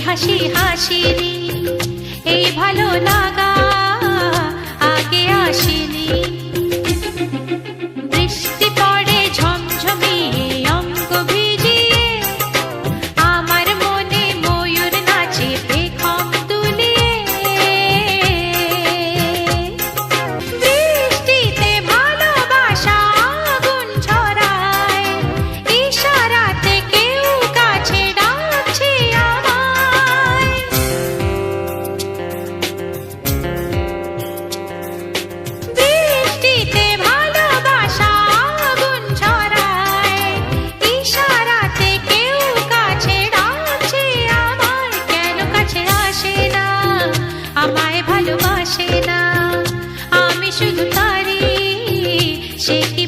হাসি হাসিনি, এই ভালো লাগা আগে আসেনি। বৃষ্টি পড়ে ঝমঝমিয়ে অঙ্গ ভিজিয়ে, আমার মনে ময়ূর নাচে পেখম দুলিয়ে। বৃষ্টিতে ভালোবাসা আগুন ছড়ায়, ইশারাতে কেউ কাছে ডাকছে আমায়। বৃষ্টিতে ভালোবাসা আগুন ছড়ায়, ইশারাতে কেউ কাছে ডাকছে আমায়। কেন কাছে আসে না, আমায় ভালোবাসে না, আমি শুধু তারি, সে কি